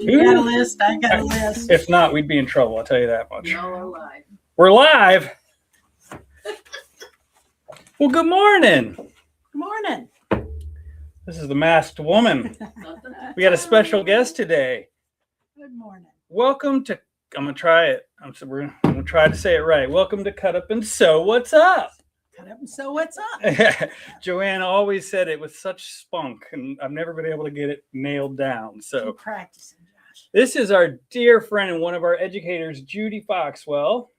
You got a list. I got a list. If not, we'd be in trouble. I'll tell you that much. No, we're live. We're live. Well, good morning. Good morning. This is the Masked Woman. We got a special guest today. Good morning. Welcome to, I'm going to try it. I'm going to try to say it right. Welcome to Cut Up and Sew. What's up? Cut up and sew. What's up? Joanne always said it with such spunk, and I've never been able to get it nailed down. So keep practicing, Josh. This is our dear friend and one of our educators, Judy Foxwell.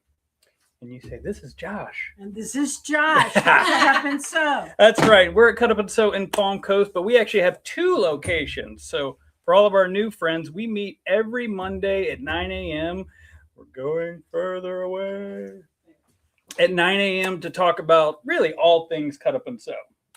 And you say, this is Josh. And this is Josh. Cut Up and Sew. That's right. We're at Cut Up and Sew in Palm Coast, but we actually have 2 locations. So for all of our new friends, we meet every Monday at 9 a.m. We're going further away. At 9 a.m. to talk about really all things Cut Up and Sew,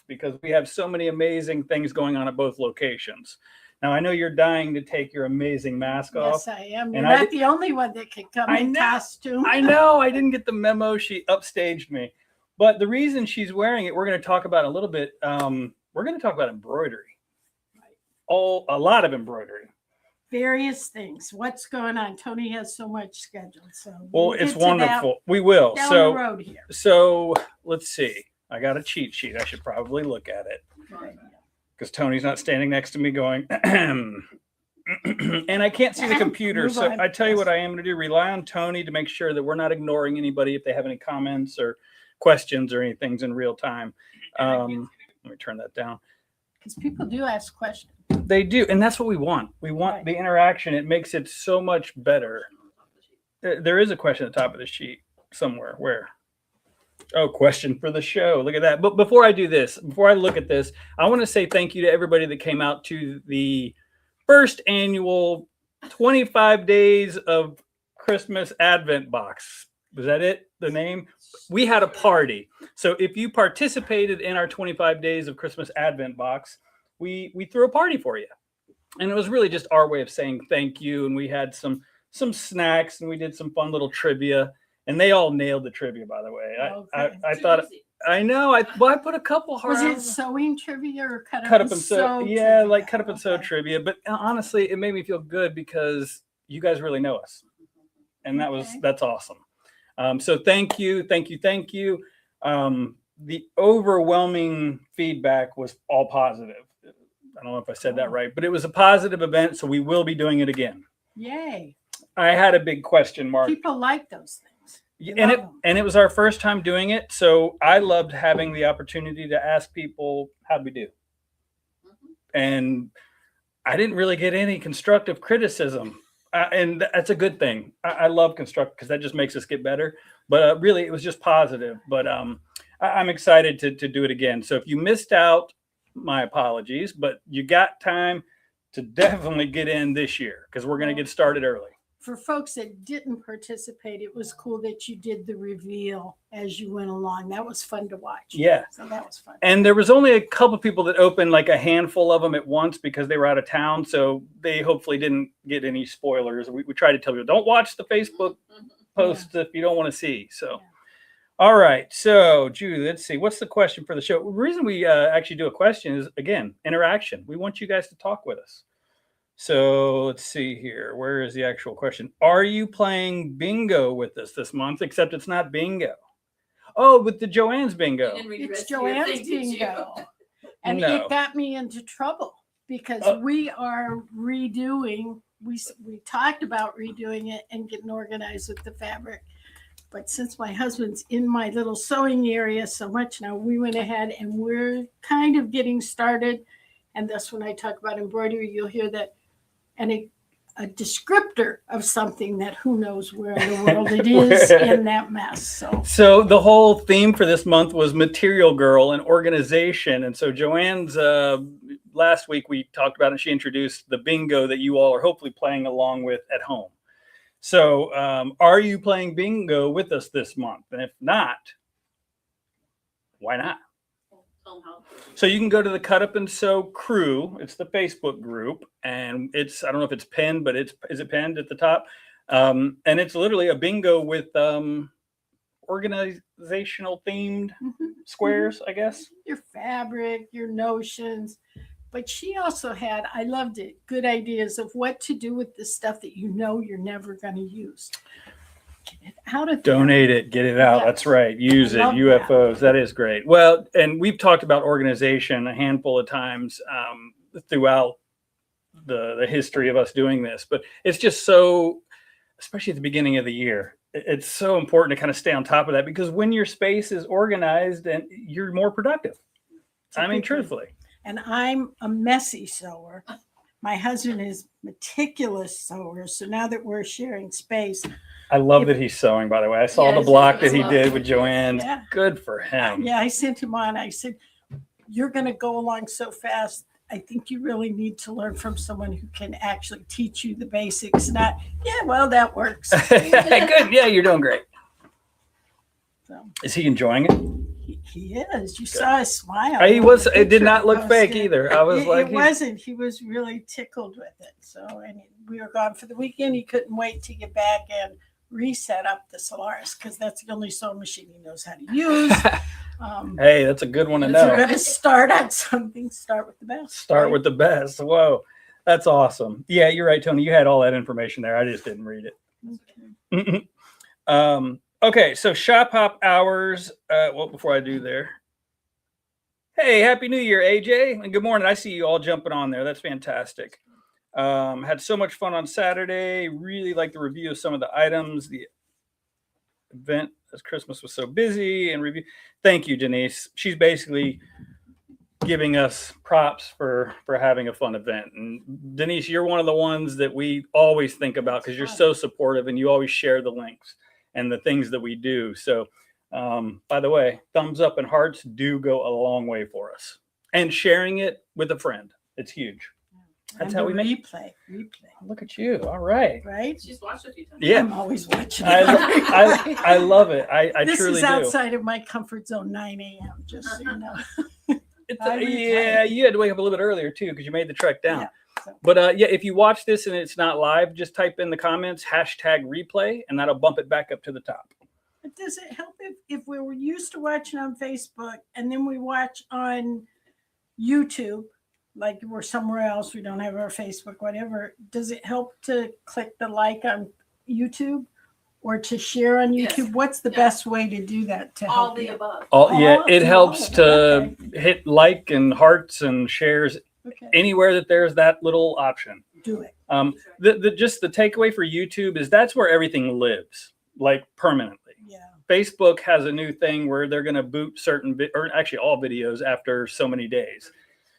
because we have so many amazing things going on at both locations. Now, I know you're dying to take your amazing mask off. Yes, I am. You're not the only one that can come in costume. I know. I didn't get the memo. She upstaged me. But the reason she's wearing it, we're going to talk about a little bit. We're going to talk about embroidery. Right. A lot of embroidery. Various things. What's going on? Tony has so much scheduled. So well, it's wonderful. We will. Down the road here. So let's see. I got a cheat sheet. I should probably look at it. Right. Because Tony's not standing next to me going, and I can't see the computer. So I tell you what I am going to do. Rely on Tony to make sure that we're not ignoring anybody if they have any comments or questions or anything in real time. Let me turn that down. Because people do ask questions. They do. And that's what we want. We want the interaction. It makes it so much better. There is a question at the top of the sheet somewhere. Where? Oh, question for the show. Look at that. But before I do this, before I look at this, I want to say thank you to everybody that came out to the first annual 25 Days of Christmas Advent Box. Was that it? The name? We had a party. So if you participated in our 25 Days of Christmas Advent Box, we threw a party for you. And it was really just our way of saying thank you. And we had some snacks and we did some fun little trivia. And they all nailed the trivia, by the way. I thought, I know. I put a couple hard. Was it sewing trivia or cut up and sew? Yeah, like cut up and sew trivia. But honestly, it made me feel good because you guys really know us, and that's awesome. So thank you. The overwhelming feedback was all positive. I don't know if I said that right, but it was a positive event. So we will be doing it again. Yay! I had a big question mark. People like those things. And it was our first time doing it. So I loved having the opportunity to ask people, how'd we do? And I didn't really get any constructive criticism. And that's a good thing. I love constructive because that just makes us get better. But really, it was just positive. But I'm excited to do it again. So if you missed out, my apologies. But you got time to definitely get in this year because we're going to get started early. For folks that didn't participate, it was cool that you did the reveal as you went along. That was fun to watch. Yeah. So that was fun. And there was only a couple people that opened, like a handful of them at once because they were out of town. So they hopefully didn't get any spoilers. We try to tell people, don't watch the Facebook posts if you don't want to see. So, all right. So, Judy, let's see. What's the question for the show? The reason we actually do a question is, again, interaction. We want you guys to talk with us. So let's see here. Where is the actual question? Are you playing bingo with us this month? Except it's not bingo. Oh, with the Joanne's bingo. It's Joanne's bingo. And it got me into trouble because we are redoing. We talked about redoing it and getting organized with the fabric. But since my husband's in my little sewing area so much now, we went ahead and we're kind of getting started. And that's when I talk about embroidery, you'll hear that. And a descriptor of something that who knows where in the world it is in that mess. So the whole theme for this month was Material Girl and organization. And so Joanne's last week we talked about it. She introduced the bingo that you all are hopefully playing along with at home. So are you playing bingo with us this month? And if not, why not? So you can go to the Cut Up and Sew crew. It's the Facebook group, and it's, I don't know if it's pinned, but is it pinned at the top? And it's literally a bingo with organizational themed squares, I guess. Your fabric, your notions, But she also had, I loved it, good ideas of what to do with the stuff that you know you're never going to use. Get it out of there. Donate it, get it out. Yes. That's right. Use it. love UFOs. That is great. Well, and we've talked about organization a handful of times throughout the history of us doing this, but it's just so, especially at the beginning of the year, it's so important to kind of stay on top of that, because when your space is organized and you're more productive. I mean, truthfully. And I'm a messy sewer. My husband is meticulous sewer. So now that we're sharing space, I love that he's sewing, by the way. I saw the block that he did with Joanne. Yeah. Good for him. Yeah, I sent him on. I said, you're going to go along so fast. I think you really need to learn from someone who can actually teach you the basics. Not, yeah, well, that works. Good. Yeah, you're doing great. So, is he enjoying it? He is. You saw his smile. He was. It did not look fake either. I was like, it wasn't. He was really tickled with it. So, and we were gone for the weekend. He couldn't wait to get back and reset up the Solaris, because that's the only sewing machine he knows how to use. Hey, that's a good one to know. If you're going to start on something, start with the best. Start with the best. Whoa, that's awesome. Yeah, you're right, Tony. You had all that information there. I just didn't read it. Okay. Okay, so shop hop hours. Well, before I do there, hey, happy New Year, AJ, and good morning. I see you all jumping on there. That's fantastic. Had so much fun on Saturday. Really liked the review of some of the items. The event as Christmas was so busy and review. Thank you, Denise. She's basically giving us props for having a fun event. And Denise, you're one of the ones that we always think about, because you're so supportive and you always share the links and the things that we do. So, by the way, thumbs up and hearts do go a long way for us. And sharing it with a friend, it's huge. That's how we make replay. Look at you. All right. Right? She's watched a few times. Yeah. I'm always watching. I love it. I this truly is do. outside of my comfort zone, 9 a.m., just so you know. Yeah, you had to wake up a little bit earlier too, because you made the trek down. Yeah, so. But yeah, if you watch this and it's not live, just type in the comments #replay, and that'll bump it back up to the top. But does it help if we were used to watching on Facebook and then we watch on YouTube, like we're somewhere else, we don't have our Facebook, whatever, does it help to click the like on YouTube or to share on YouTube? Yes. What's the best way to do that to All help the you? above. Yeah, it helps to Okay. hit like and hearts and shares Okay. anywhere that there's that little option. Do it. Just the takeaway for YouTube is that's where everything lives, like permanently. Yeah. Facebook has a new thing where they're going to boot certain, or actually all videos after so many days.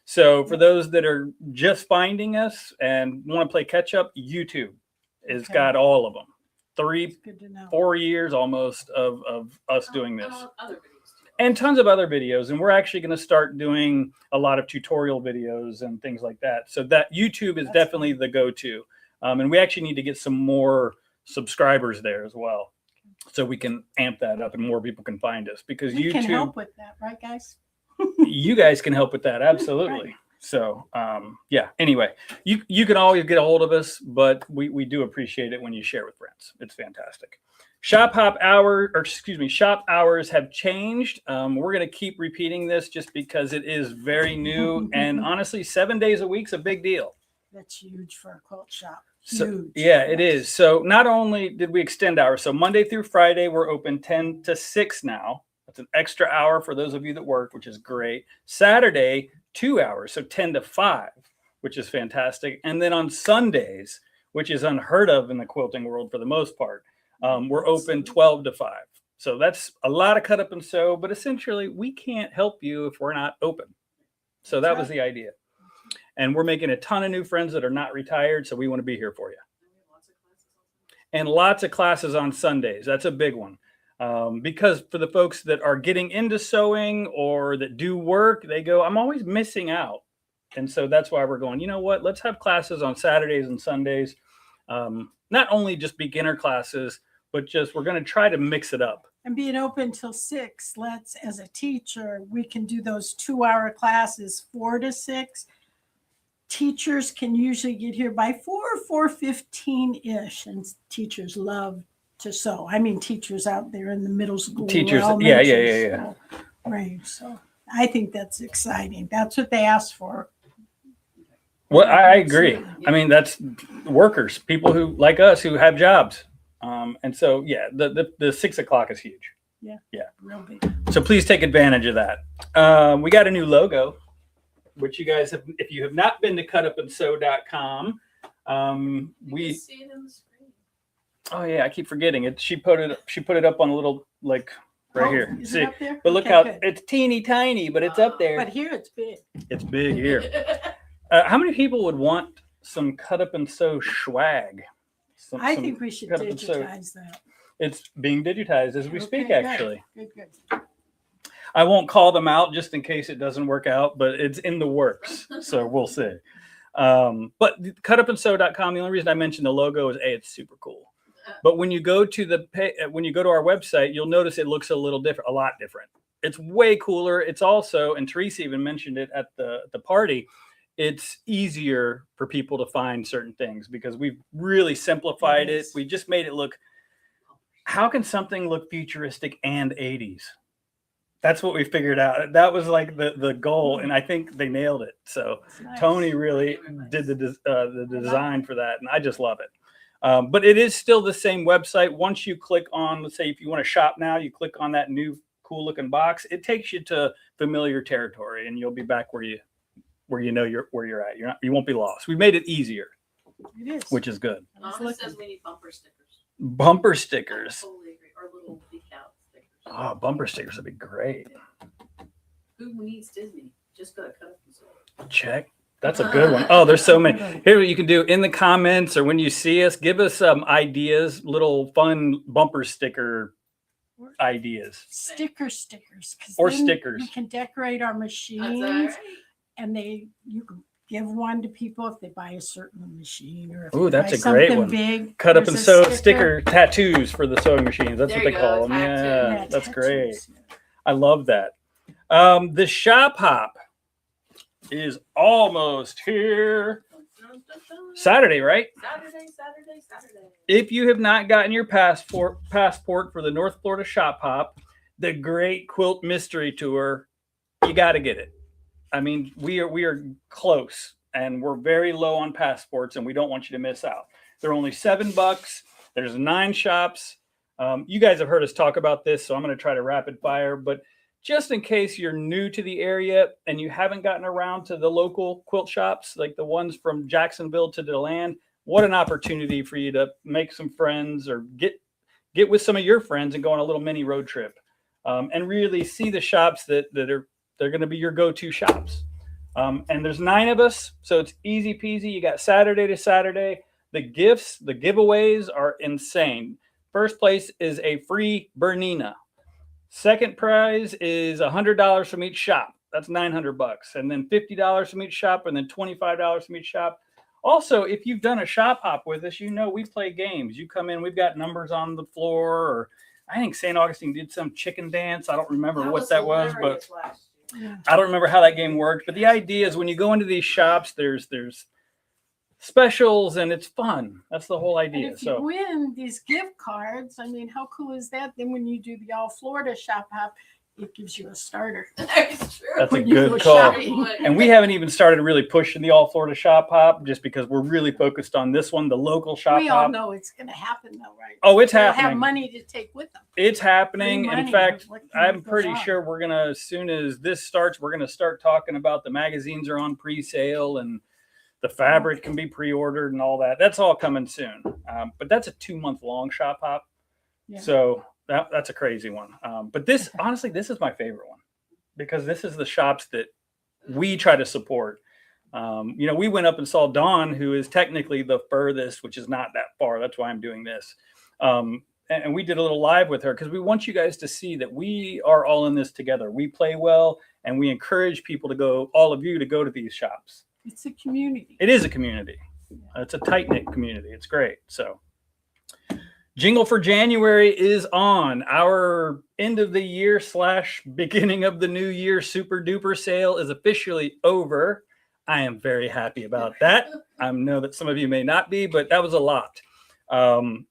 So for those that are just finding us and want to play catch up, YouTube has got all of them. 4 years almost of us doing this. Other videos too. And tons of other videos. And we're actually going to start doing a lot of tutorial videos and things like that. So that YouTube is definitely the go-to. And we actually need to get some more subscribers there as well, so we can amp that up and more people can find us, because We YouTube can help with that, right, guys? you guys can help with that. Absolutely. Right. So, yeah, anyway, you can always get a hold of us, but we do appreciate it when you share with friends. It's fantastic. Shop hours have changed. We're going to keep repeating this just because it is very new. And honestly, 7 days a week's a big deal. That's huge for a quilt shop. So, Huge. yeah, it is. So not only did we extend hours, so Monday through Friday, we're open 10 to 6 now. That's an extra hour for those of you that work, which is great. Saturday, 2 hours, so 10 to 5, which is fantastic. And then on Sundays, which is unheard of in the quilting world for the most part, we're open 12 to 5. So that's a lot of cut up and sew, but essentially we can't help you if we're not open. So that was the idea. And we're making a ton of new friends that are not retired, so we want to be here for you. And lots of classes on Sundays. That's a big one. Because for the folks that are getting into sewing or that do work, they go, I'm always missing out. And so that's why we're going, you know what, let's have classes on Saturdays and Sundays. Not only just beginner classes, but just we're going to try to mix it up. And being open till 6, as a teacher, we can do those 2-hour classes, 4 to 6. Teachers can usually get here by 4:15-ish, and teachers love to sew. I mean, teachers out there in the middle school. Teachers, yeah. Right. So I think that's exciting. That's what they asked for. Well, I agree. Absolutely. I mean, that's workers, people who like us who have jobs. And so, yeah, the 6 o'clock is huge. Yeah. Yeah. Real big. So please take advantage of that. We got a new logo, which you guys have, if you have not been to cutupandsew.com, we see it on the screen. oh yeah, I keep forgetting it. She put it up on a little like right here. Is See, it up there? but look Okay, how good. it's teeny tiny, but it's up there. But here it's big. It's big here. How many people would want some cut up and sew swag? I think we should cut up and sew. digitize that. It's being digitized as we speak, Okay, good. actually. Good. I won't call them out just in case it doesn't work out, but it's in the works. So we'll see. But cutupandsew.com, the only reason I mentioned the logo is it's super cool. But when you go to our website, you'll notice it looks a lot different. It's way cooler. It's also, and Teresa even mentioned it at the party, it's easier for people to find certain things because we've really simplified it. We just made it look, how can something look futuristic and 80s? That's what we figured out. That was like the goal, and I think they nailed it. So Nice. Tony really did the design for that, and I just love it. But it is still the same website. Once you click on, let's say if you want to shop now, you click on that new cool looking box. It takes you to familiar territory, and you'll be back where you know where you're at. You won't be lost. We made it easier, It is. which is good. It says we need bumper stickers. Bumper stickers. Totally agree. Or little decal stickers. Oh, bumper stickers would be great. Who needs Disney? Just go to cut up and sew. Check. That's a good one. Oh, there's so many. Here's what you can do in the comments or when you see us, give us some ideas, little fun bumper sticker ideas. Stickers. Or then stickers. We can decorate our That's all machines, right. and you can give one to people if they buy a certain machine or if Ooh, they that's buy a great something one. big. Cut up there's and a sew sticker tattoos for the sewing machines. That's There what they you call go, them. tattoo. Yeah, that's great. tattoos, yeah. I love that. The shop hop is almost here. Saturday, right? Saturday. If you have not gotten your passport for the North Florida Shop Hop, the Great Quilt Mystery Tour, you got to get it. I mean, we are close, and we're very low on passports, and we don't want you to miss out. They're only $7. There's 9 shops. You guys have heard us talk about this, so I'm going to try to rapid fire. But just in case you're new to the area and you haven't gotten around to the local quilt shops, like the ones from Jacksonville to DeLand, what an opportunity for you to make some friends or get with some of your friends and go on a little mini road trip, and really see the shops they're going to be your go-to shops. And there's 9 of us, so it's easy peasy. You got Saturday to Saturday. The gifts, the giveaways are insane. First place is a free Bernina. Second prize is $100 from each shop. That's $900. And then $50 from each shop, and then $25 from each shop. Also, if you've done a shop hop with us, you know we play games. You come in, we've got numbers on the floor, or I think St. Augustine did some chicken dance. I don't remember what that was, but I don't remember how that game worked. But the idea is when you go into these shops, there's specials and it's fun. That's the whole idea. And if you win these gift cards, I mean, how cool is that? Then when you do the All Florida Shop Hop, it gives you a starter. That's true. That's a when you good go call. shopping. And we haven't even started really pushing the All Florida Shop Hop just because we're really focused on this one, the local shop We all hop. know it's going to happen, though, right? Oh, it's They'll happening. have money to take with them. It's happening. Free In money. fact, What can I'm go pretty wrong? sure we're gonna, as soon as this starts, we're gonna start talking about the magazines are on pre-sale and the fabric can be pre-ordered and all that. That's all coming soon. But that's a 2-month long shop hop. Yeah. So that's a crazy one. But this, honestly, this is my favorite one because this is the shops that we try to support. We went up and saw Dawn, who is technically the furthest, which is not that far. That's why I'm doing this. And we did a little live with her because we want you guys to see that we are all in this together. We play well, and we encourage people to go, all of you, to go to these shops. It's a community. It is a community. It's a tight-knit community. It's great. So Jingle for January is on. Our end of the year / beginning of the new year super duper sale is officially over. I am very happy about that. I know that some of you may not be, but that was a lot. And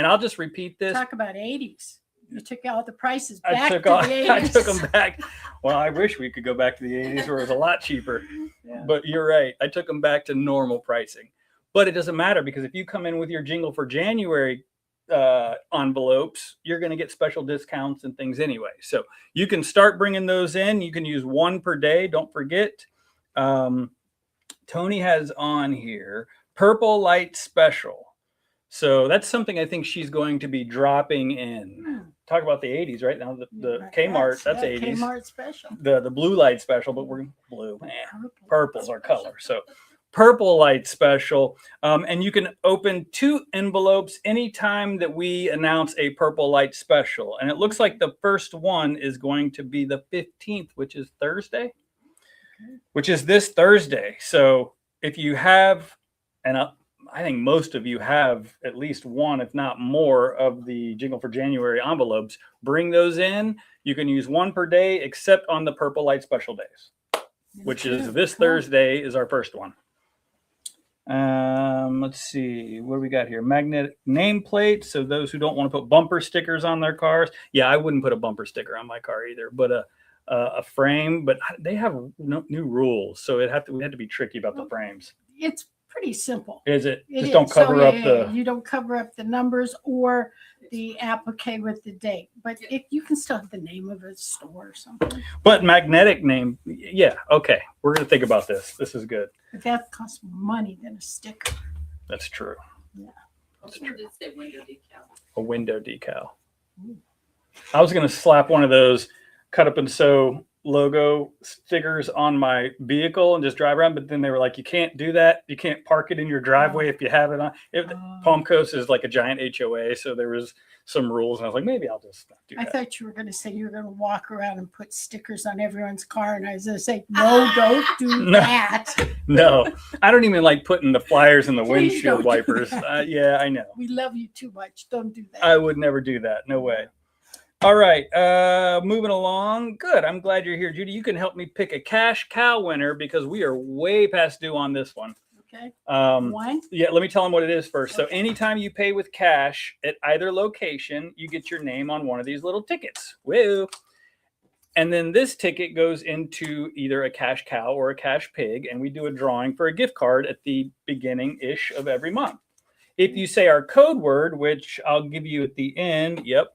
I'll just repeat this. Talk about 80s. You took all the prices I back took to all, the 80s. I took them back. Well, I wish we could go back to the 80s where it was a lot cheaper. Yeah. But you're right. I took them back to normal pricing. But it doesn't matter because if you come in with your Jingle for January envelopes, you're going to get special discounts and things anyway. So you can start bringing those in. You can use one per day. Don't forget. Tony has on here Purple Light Special. So that's something I think she's going to be dropping in. Talk about the 80s right now. The Right, Kmart, that's 80s. Kmart special. The blue light special, but we're blue. Purple's our special. color. So Purple Light Special. And you can open 2 envelopes anytime that we announce a Purple Light Special. And it looks like the first one is going to be the 15th, which is Thursday, which is this Thursday. So if you have, and I think most of you have at least one, if not more, of the Jingle for January envelopes, bring those in. You can use one per day, except on the Purple Light Special days, which is this Thursday is our first one. Let's see, what do we got here? Magnetic nameplate. So those who don't want to put bumper stickers on their cars. Yeah, I wouldn't put a bumper sticker on my car either, but a frame. But they have new rules, so we had to be tricky about the frames. It's pretty simple. Is it? It Just is. don't cover So, up yeah, the. You don't cover up the numbers or the applique with the date, but you can still have the name of a store or something. But magnetic name, yeah, okay. We're gonna think about this. This is good. But that costs more money than a sticker. That's true. Yeah. That's What true. did it say, window decal? A window decal. Ooh. I was gonna slap one of those cut up and sew logo stickers on my vehicle and just drive around, but then they were like, you can't do that. You can't park it in your driveway if you have it on. Palm Coast is like a giant HOA, so there was some rules, and I was like, maybe I'll just not do I that. thought you were going to say you were going to walk around and put stickers on everyone's car, and I was going to say, no, don't do No. that. No, I don't even like putting the flyers in the Please windshield don't do wipers. that. Yeah, I know. We love you too much. Don't do that. I would never do that. No way. All right. Moving along. Good. I'm glad you're here, Judy. You can help me pick a cash cow winner because we are way past due on this one. Okay. One? Yeah, let me tell them what it is first. So Okay. anytime you pay with cash at either location, you get your name on one of these little tickets. Woo. And then this ticket goes into either a cash cow or a cash pig, and we do a drawing for a gift card at the beginning-ish of every month. If you say our code word, which I'll give you at the end, yep,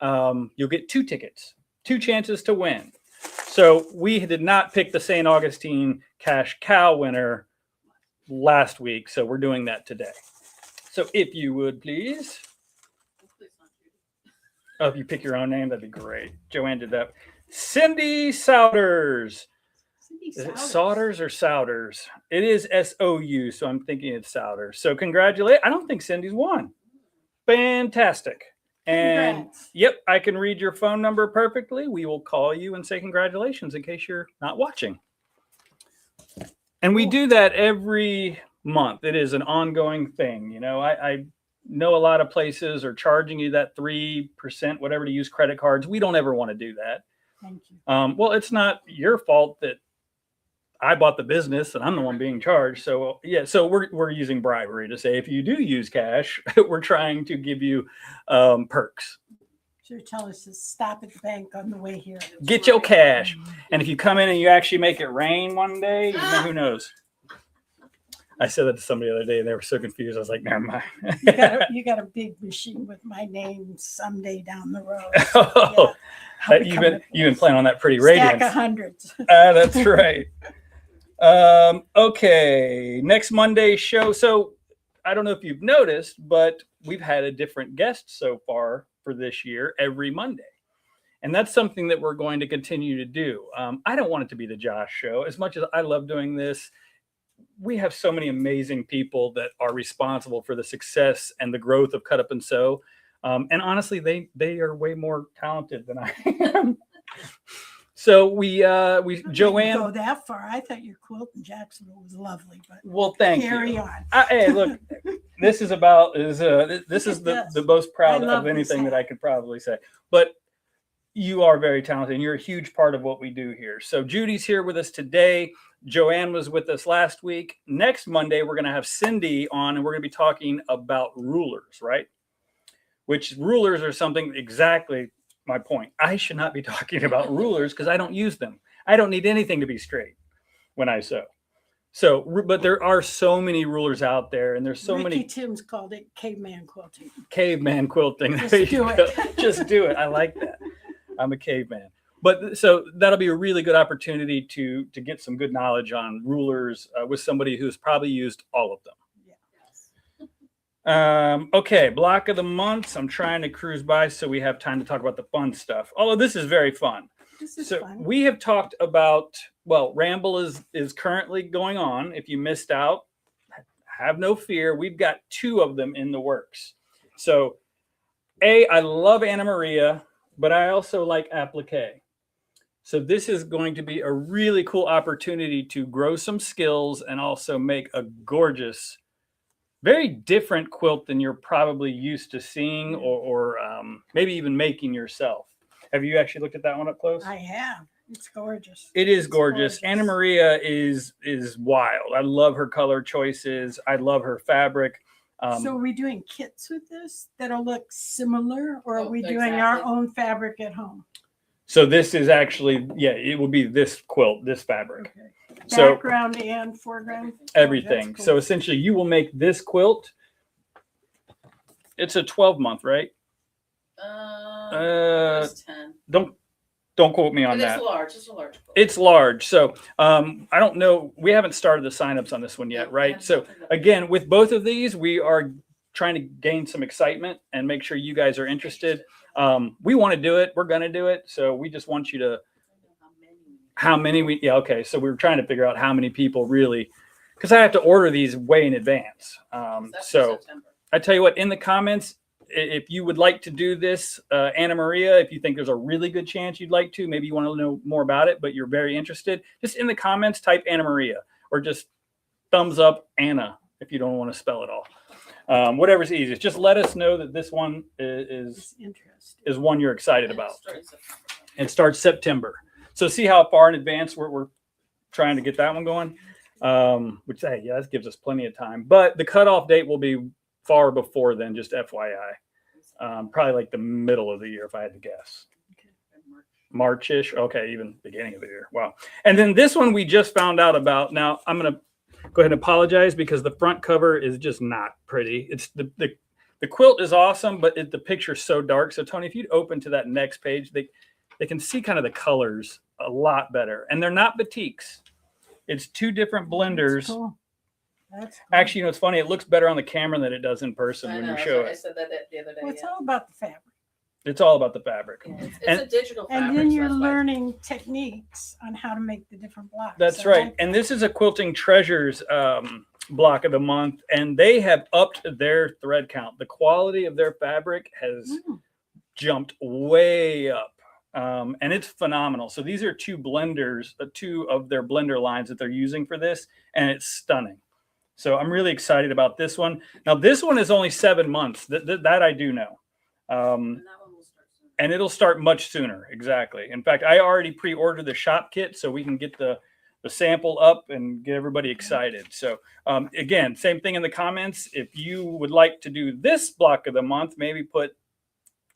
you'll get 2 tickets, 2 chances to win. So we did not pick the St. Augustine cash cow winner last week, so we're doing that today. So if you would please, oh, if you pick your own name, that'd be great. Joanne did that. Cindy Souders. Is it Souders or Souders? It is SOU, so I'm thinking it's Souders. So congratulate. I don't think Cindy's won. Fantastic. And Congrats. yep, I can read your phone number perfectly. We will call you and say congratulations in case you're not watching. And we do that every month. It is an ongoing thing. You know, I know a lot of places are charging you that 3%, whatever, to use credit cards. We don't ever want to do that. Thank you. Well, it's not your fault that I bought the business and I'm the one being charged. So yeah, so we're using bribery to say if you do use cash, we're trying to give you perks. Should tell us to stop at the bank on the way here. Get your cash. And if you come in and you actually make it rain one day, you know, who knows? I said that to somebody the other day and they were so confused. I was like, never mind. You got a big machine with my name someday down the road. Oh, Yeah. you've been playing on that pretty Stack radiance. of hundreds. That's right. Okay, next Monday's show. So I don't know if you've noticed, but we've had a different guest so far for this year every Monday. And that's something that we're going to continue to do. I don't want it to be the Josh show. As much as I love doing this, we have so many amazing people that are responsible for the success and the growth of Cut Up and Sew. And honestly, they are way more talented than I am. So we Joanne. Go that far. I thought your quilt in Jacksonville was lovely, but Well, thank carry you. on. Hey, look, this is the most proud I love of anything this that I could probably say. But you are very talented, and you're a huge part of what we do here. So Judy's here with us today. Joanne was with us last week. Next Monday, we're going to have Cindy on, and we're going to be talking about rulers, right? Which rulers are something exactly my point. I should not be talking about rulers because I don't use them. I don't need anything to be straight when I sew. So, but there are so many rulers out there, and there's so Ricky many Tim's called it caveman quilting. caveman quilting. Just There you do go. it. Just do it. I like that. I'm a caveman. But so that'll be a really good opportunity to get some good knowledge on rulers with somebody who's probably used all of them. Okay, block of the months. I'm trying to cruise by so we have time to talk about the fun stuff. Although this is very fun. This is So fun. we have talked about, well, Ramble is currently going on. If you missed out, have no fear. We've got 2 of them in the works. So I love Anna Maria, but I also like applique. So this is going to be a really cool opportunity to grow some skills and also make a gorgeous, very different quilt than you're probably used to seeing or maybe even making yourself. Have you actually looked at that one up close? I have. It's gorgeous. It is It's gorgeous. Anna Maria is wild. I love her color choices. I love her fabric. So are we doing kits with this that'll look similar, or are we doing Exactly. our own fabric at home? So this is actually, yeah, it will be this quilt, this fabric. Okay. So Background and foreground? everything. Oh, that's So cool. essentially you will make this quilt. It's a 12-month, right? There's 10. Don't quote me on But that. it's large. It's a large quilt. It's large. So I don't know. We haven't started the signups on this one yet, right? So again, with both of these, we are trying to gain some excitement and make sure you guys are interested. We want to do it. We're going to do it. So we just want you to, yeah. Okay. So we were trying to figure out how many people really, because I have to order these way in advance. So I tell you what, in the comments, if you would like to do this, Anna Maria, if you think there's a really good chance you'd like to, maybe you want to know more about it, but you're very interested, just in the comments, type Anna Maria or just thumbs up Anna if you don't want to spell it all. Whatever's easiest. Just let us know that this one is one you're excited about. It starts September. So see how far in advance we're trying to get that one going, which, hey, yeah, that gives us plenty of time. But the cutoff date will be far before then, just FYI. Probably like the middle of the year, if I had to guess. March-ish. Okay, even beginning of the year. Wow. And then this one we just found out about. Now, I'm going to go ahead and apologize because the front cover is just not pretty. It's the quilt is awesome, but the picture's so dark. So, Tony, if you'd open to that next page, they can see kind of the colors a lot better. And they're not batiks. It's 2 different blenders. That's cool. That's cool. Actually, you know, it's funny. It looks better on the camera than it does in person when you show I it. said that the other day. Well, it's all about the fabric. It's all about the fabric. Yeah, it's a digital fabric. And then so you're that's why- learning techniques on how to make the different blocks. That's I right. like And that. this is a Quilting Treasures block of the month, and they have upped their thread count. The quality of their fabric has jumped way up, and it's phenomenal. So these are 2 blenders, 2 of their blender lines that they're using for this, and it's stunning. So I'm really excited about this one. Now, this one is only 7 months. That I do know. And that one will start soon. And it'll start much sooner. Exactly. In fact, I already pre-ordered the shop kit so we can get the sample up and get everybody excited. So again, same thing in the comments. If you would like to do this block of the month, maybe put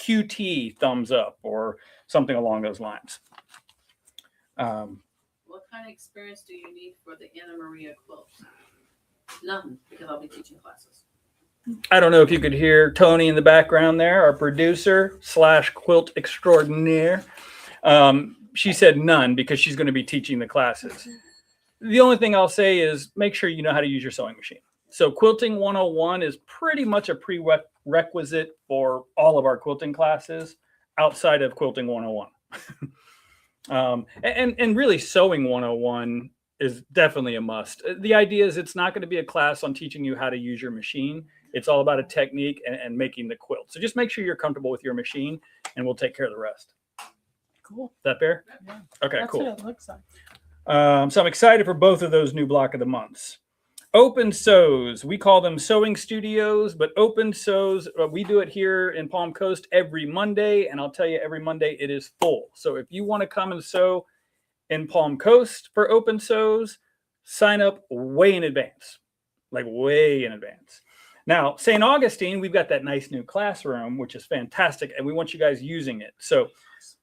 QT thumbs up or something along those lines. What kind of experience do you need for the Anna Maria quilt? None, because I'll be teaching classes. I don't know if you could hear Tony in the background there, our producer / quilt extraordinaire. She said none because she's going to be teaching the classes. The only thing I'll say is make sure you know how to use your sewing machine. So Quilting 101 is pretty much a prerequisite for all of our quilting classes outside of Quilting 101. And really Sewing 101 is definitely a must. The idea is it's not going to be a class on teaching you how to use your machine. It's all about a technique and making the quilt. So just make sure you're comfortable with your machine and we'll take care of the rest. Cool. Is that fair? Yeah. Okay, That's cool. what it looks like. So I'm excited for both of those new block of the months. Open Sews. We call them sewing studios, but Open Sews, we do it here in Palm Coast every Monday. And I'll tell you, every Monday it is full. So if you want to come and sew in Palm Coast for Open Sews, sign up way in advance, like way in advance. Now, St. Augustine, we've got that nice new classroom, which is fantastic, and we want you guys using it. So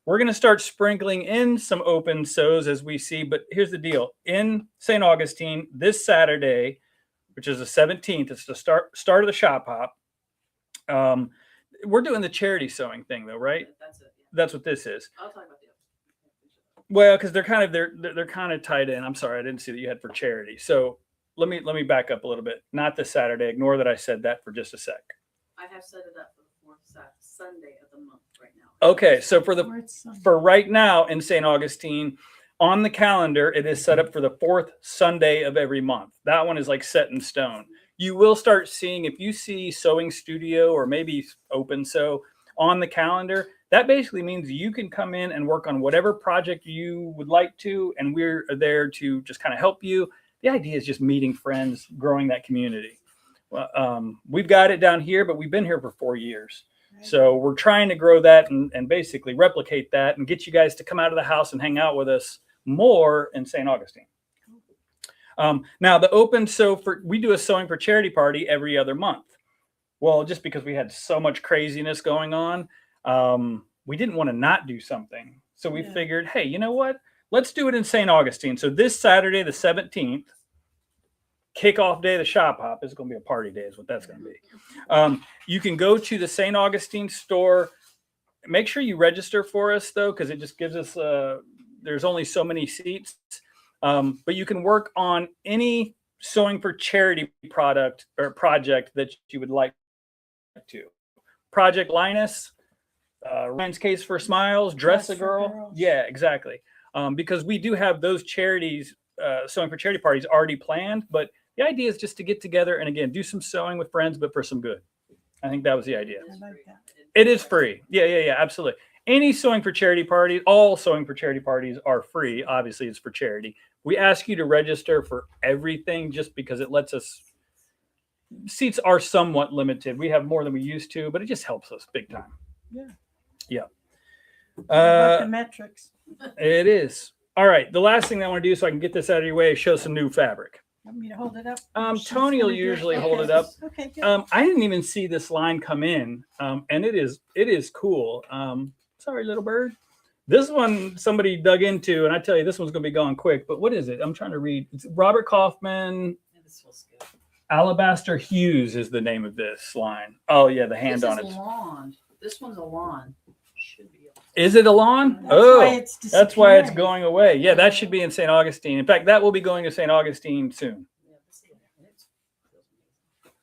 we're going to start sprinkling in some open sews as we see, but here's the deal. In St. Augustine, this Saturday, which is the 17th, it's the start of the shop hop. We're doing the charity sewing thing, though, right? That's it. Yeah. That's what this is. I'll talk about the other. Well, because they're kind of tied in. I'm sorry, I didn't see that you had for charity. So let me back up a little bit. Not this Saturday. Ignore that I said that for just a sec. I have set it up for the fourth Sunday of the month right now. Okay, so for right now in St. Augustine, on the calendar, it is set up for the fourth Sunday of every month. That one is like set in stone. You will start seeing, if you see Sewing Studio or maybe Open Sew on the calendar, that basically means you can come in and work on whatever project you would like to, and we're there to just kind of help you. The idea is just meeting friends, growing that community. Well, we've got it down here, but we've been here for 4 years. So we're trying to grow that and basically replicate that and get you guys to come out of the house and hang out with us more in St. Augustine. Now the open sew we do a sewing for charity party every other month. Well, just because we had so much craziness going on, we didn't want to not do something. So we figured, hey, you know what? Let's do it in St. Augustine. So this Saturday, the 17th, kickoff day of the shop hop is going to be a party day is what that's going to be. You can go to the St. Augustine store. Make sure you register for us, though, because it just gives us, there's only so many seats. But you can work on any sewing for charity product or project that you would like to. Project Linus, Ryan's Case for Smiles, Dress a Girl. Yeah, exactly. Because we do have those charities, sewing for charity parties already planned, but the idea is just to get together and again, do some sewing with friends, but for some good. I think that was the idea. I like that. It is free. Yeah, absolutely. Any sewing for charity parties, all sewing for charity parties are free. Obviously, it's for charity. We ask you to register for everything just because it lets us, seats are somewhat limited. We have more than we used to, but it just helps us big time. Yeah. About the metrics. It is. All right. The last thing I want to do so I can get this out of your way is show some new fabric. Want me to hold it up? Tony will usually hold it up. Okay, good. I didn't even see this line come in, and it is cool. Sorry, little bird. This one somebody dug into, and I tell you, this one's going to be gone quick. But what is it? I'm trying to read. It's Robert Kaufman. This feels good. Alabaster Hues is the name of this line. Oh yeah, the hand on it. Lawn. This one's a lawn. Should be. Is it a lawn? That's why it's going away. Yeah, that should be in St. Augustine. In fact, that will be going to St. Augustine soon.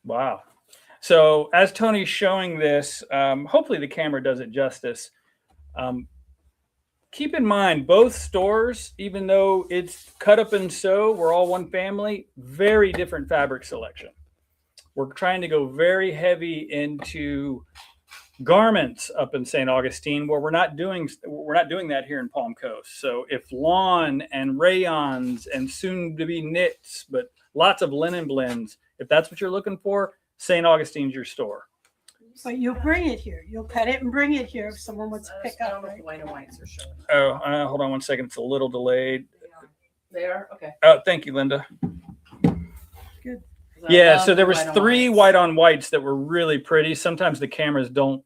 Wow. So as Tony's showing this, hopefully the camera does it justice. Keep in mind, both stores, even though it's cut up and sew, we're all one family, very different fabric selection. We're trying to go very heavy into garments up in St. Augustine, where we're not doing that here in Palm Coast. So if lawn and rayons and soon to be knits, but lots of linen blends, if that's what you're looking for, St. Augustine's your store. But you'll bring it here. You'll cut it and bring it here if someone wants to pick up. Right? White and whites are showing. Oh, hold on one second. It's a little delayed. They are? Okay. Oh, thank you, Linda. Good. Yeah, so there was 3 white on whites that were really pretty. Sometimes the cameras don't.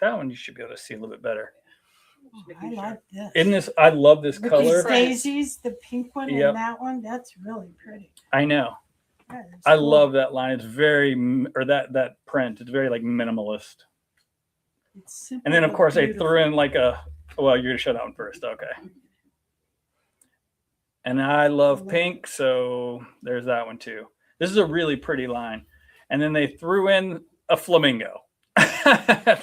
That one you should be able to see a little bit better. Oh, I like this. Isn't this? I love this With color. these daisies, the pink one and that one, that's really pretty. I know. Yeah, I love that line. It's very, or that print. It's very like minimalist. It's simple, and then of course beautiful. I threw in like well, you're gonna show that one first. Okay. And I love pink, so there's that one too. This is a really pretty line. And then they threw in a flamingo.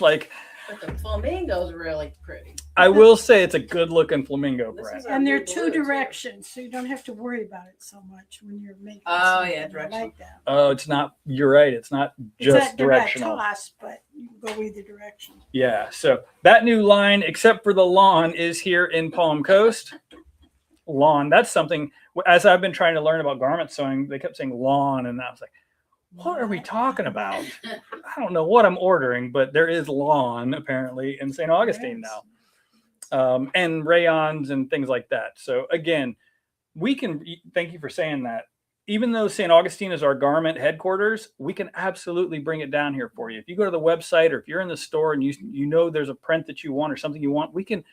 Like, but the flamingo's really pretty. I will say it's a good looking flamingo print. And they're 2 directions, so you don't have to worry about it so much when you're making. Oh yeah, direction. I like that. Oh, it's not. You're right. It's not just directional. They're not tossed, but you can go either direction. Yeah. So that new line, except for the lawn, is here in Palm Coast. Lawn. That's something. As I've been trying to learn about garment sewing, they kept saying lawn, and I was like, what are we talking about? I don't know what I'm ordering, but there is lawn apparently in St. Augustine now, and rayons and things like that. So again, we can, thank you for saying that. even though St. Augustine is our garment headquarters, we can absolutely bring it down here for you. If you go to the website or if you're in the store and you know there's a print that you want or something you want, we can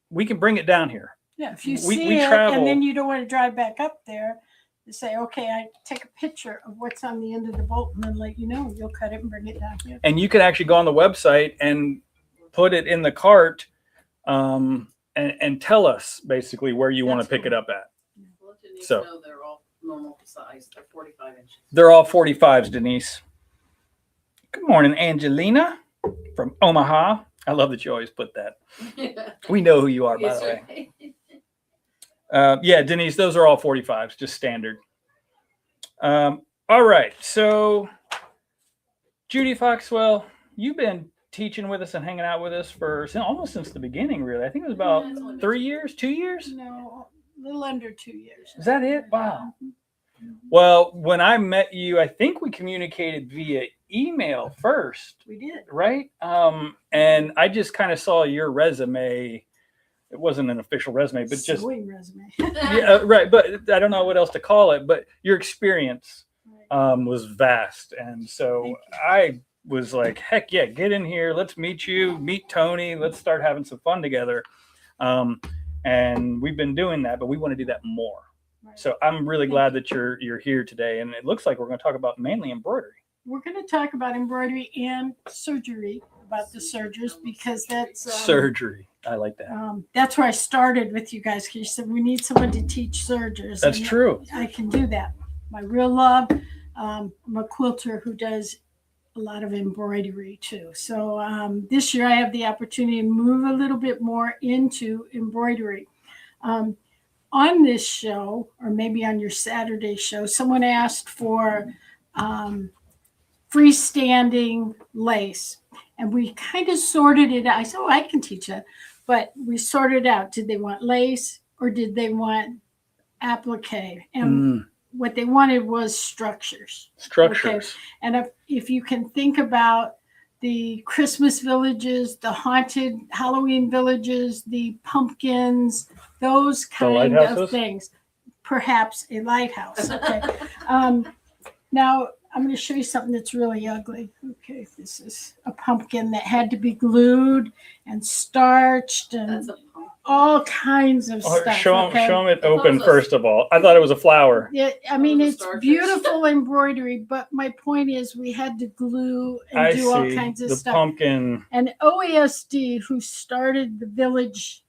bring it down here. Yeah, if you We see it travel. and then you don't want to drive back up there, you say, okay, I take a picture of what's on the end of the bolt and then let you know. You'll cut it and bring it down here. And you can actually go on the website and put it in the cart and tell us basically where you want to pick it up at. Well, Denise, So- know they're all normal size. They're 45 inches. They're all 45s, Denise. Good morning, Angelina from Omaha. I love that you always put that. We know who you are, by Yes, the way. right. Yeah, Denise, those are all 45s, just standard. All right. So, Judy Foxwell, you've been teaching with us and hanging out with us for almost since the beginning, really. I think it was about Yeah, it's only been 3 years, 2 years. No, a little under 2 years. Is that it? Wow. Well, when I met you, I think we communicated via email first, We did. right? And I just kind of saw your resume. It wasn't an official resume, but just Sewing resume. yeah, right. But I don't know what else to call it. But your experience was vast, and so I was like, heck yeah, get in here. Let's meet you, meet Tony. Let's start having some fun together. And we've been doing that, but we want to do that more. Right. So I'm really glad that you're here today, and it looks like we're going to talk about mainly embroidery. We're going to talk about embroidery and surgery, about the sergers, because that's Surgery. I like that. that's where I started with you guys, because you said we need someone to teach sergers. That's and true. I can do that. My real love, I'm a quilter who does a lot of embroidery too. So this year I have the opportunity to move a little bit more into embroidery. On this show, or maybe on your Saturday show, someone asked for freestanding lace. And we kind of sorted it out. I said, oh, I can teach that. But we sorted out. Did they want lace or did they want applique? And what they wanted was structures. Structures. Okay. And if you can think about the Christmas villages, the haunted Halloween villages, the pumpkins, those kind of lighthouses? things, perhaps a lighthouse. Okay. Now, I'm going to show you something that's really ugly. Okay, this is a pumpkin that had to be glued and starched and That's a pump. all kinds of stuff. Show okay? them it open first of all. I thought it was a flower. Yeah, I mean, Those are it's starters. beautiful embroidery, but my point is we had to glue and I do all see kinds of the stuff. pumpkin. And OASD, who started the village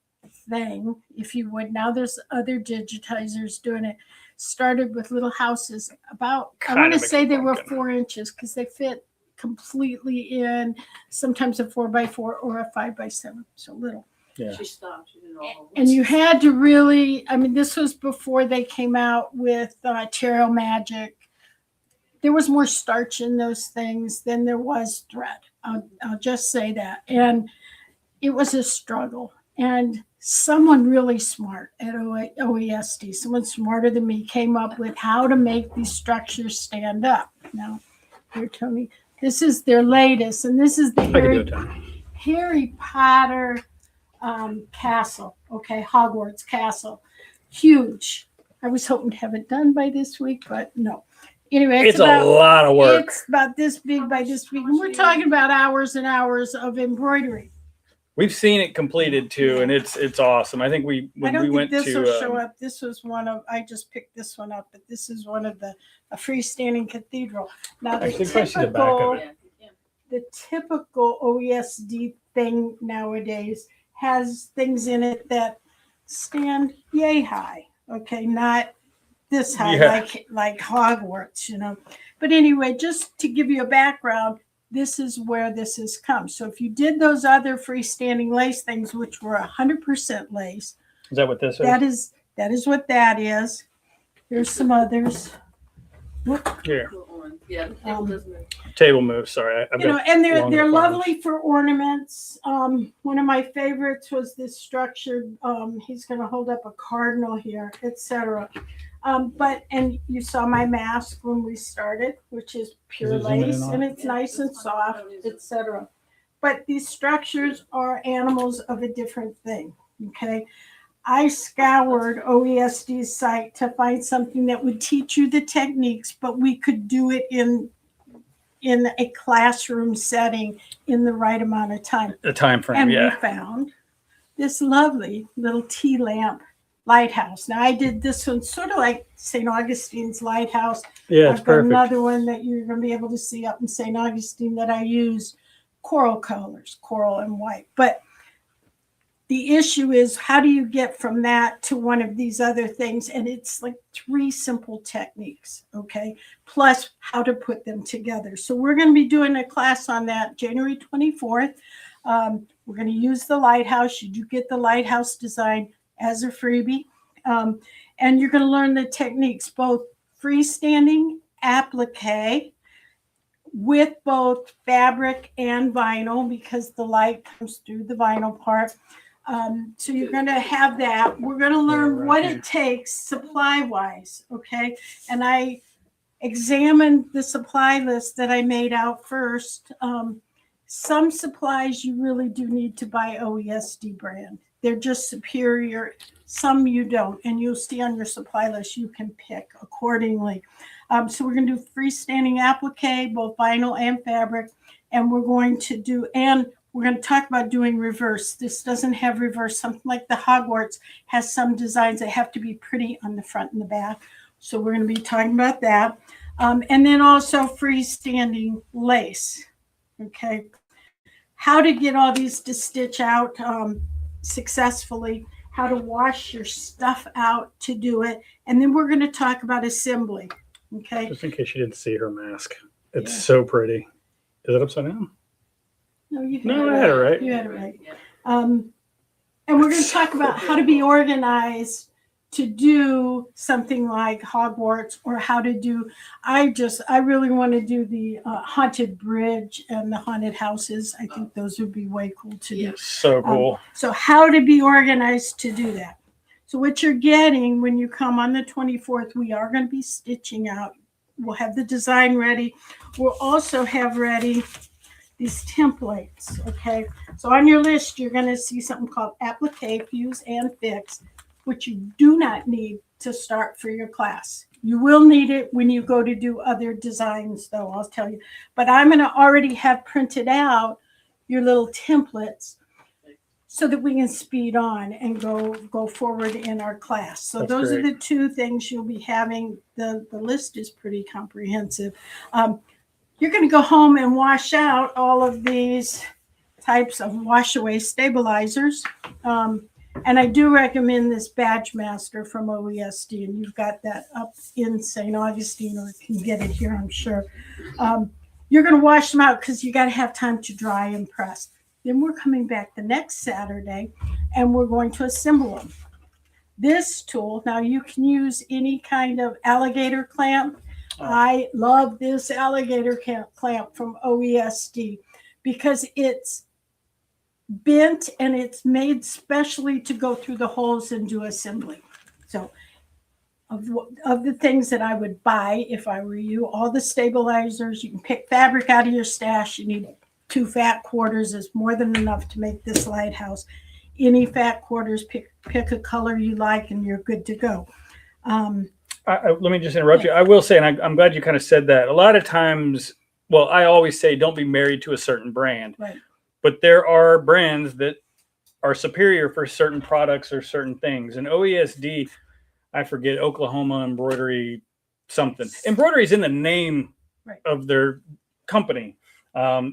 thing, if you would, now there's other digitizers doing it, started with little houses about, I Kind want to of a say they were pumpkin. 4 inches because they fit completely in sometimes a 4x4 or a 5x7, so little. Yeah. She stopped. She did it all over. And you had to really, I mean, this was before they came out with Tarot Magic. There was more starch in those things than there was thread. I'll just say that. And it was a struggle. And someone really smart at OESD, someone smarter than me, came up with how to make these structures stand up. Now, here, Tony, this is their latest, and this is the I can do it, Tony. Harry Potter castle. Okay, Hogwarts castle. Huge. I was hoping to have it done by this week, but no. Anyway, It's a lot of work. it's about this big by this week. And we're talking about hours and hours of embroidery. We've seen it completed too, and it's awesome. I think I when don't we think went this to will show up. This was one of, I just picked this one up, but this is one of a freestanding cathedral. Now, the Actually, if I see the back of typical, it. Yeah. the typical OESD thing nowadays has things in it that stand yay high. Okay, not this high Yeah. like Hogwarts, you know. But anyway, just to give you a background, this is where this has come. So if you did those other freestanding lace things, which were 100% lace, Is that what this is? that is what that is. There's some others. Here, Little orange. Yeah. the table doesn't move. table move. Sorry, I've You know, got and they're longer farms. lovely for ornaments. One of my favorites was this structured. He's going to hold up a cardinal here, etc. And you saw my mask when we started, which is pure Is it zooming in lace, on and it? it's Yeah, nice and that's fine. soft, Don't use it. etc. But these structures are animals of a different thing. Okay, I scoured OESD's site to find something that would teach you the techniques, but we could do it in a classroom setting in the right amount of time. The time frame, And yeah. we found this lovely little tea lamp lighthouse. Now I did this one sort of like St. Augustine's lighthouse. Yeah, it's I've got perfect. another one that you're going to be able to see up in St. Augustine that I use coral colors, coral and white. But the issue is, how do you get from that to one of these other things? And it's like 3 simple techniques, okay? Plus how to put them together. So we're going to be doing a class on that January 24th. We're going to use the lighthouse. You do get the lighthouse design as a freebie. And you're going to learn the techniques, both freestanding applique with both fabric and vinyl, because the light comes through the vinyl part. So you're going to have that. We're going to learn what it takes supply-wise, okay? And I examined the supply list that I made out first. Some supplies you really do need to buy OESD brand. They're just superior. Some you don't, and you'll see on your supply list, you can pick accordingly. So we're going to do freestanding applique, both vinyl and fabric, and we're going to talk about doing reverse. This doesn't have reverse. Something like the Hogwarts has some designs that have to be pretty on the front and the back. So we're going to be talking about that. And then also freestanding lace. Okay. How to get all these to stitch out successfully, how to wash your stuff out to do it. And then we're going to talk about assembly. Okay. Just in case you didn't see her mask. It's so pretty. Is it upside down? No, I had it right. You had it right. And we're going to talk about how to be organized to do something like Hogwarts, or how to do, I really want to do the haunted bridge and the haunted houses. I think those would be way cool to do. So cool. So how to be organized to do that. So what you're getting when you come on the 24th, we are going to be stitching out. We'll have the design ready. We'll also have ready these templates, okay? So on your list, you're going to see something called applique, fuse, and fix, which you do not need to start for your class. You will need it when you go to do other designs, though, I'll tell you. But I'm going to already have printed out your little templates so that we can speed on and go forward in our class. So That's those great. are the 2 things you'll be having. The list is pretty comprehensive. You're going to go home and wash out all of these types of wash away stabilizers. And I do recommend this Badge Master from OESD, and you've got that up in St. Augustine, or you can get it here, I'm sure. You're going to wash them out because you got to have time to dry and press. Then we're coming back the next Saturday, and we're going to assemble them. This tool, now you can use any kind of alligator clamp. I love this alligator clamp from OESD because it's bent and it's made specially to go through the holes and do assembly. So of the things that I would buy if I were you, all the stabilizers, you can pick fabric out of your stash. You need 2 fat quarters is more than enough to make this lighthouse. Any fat quarters, pick a color you like, and you're good to go. Let me just interrupt you. I will say, and I'm glad you kind of said that. A lot of times, well, I always say don't be married to a certain brand. Right. But there are brands that are superior for certain products or certain things. And OESD, I forget, Oklahoma Embroidery something. Embroidery is in the name of their company.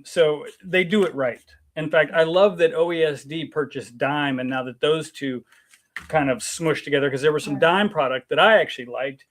So they do it right. In fact, I love that OESD purchased Dime, and now that those 2 kind of smushed together, because there was some Dime product that I actually liked,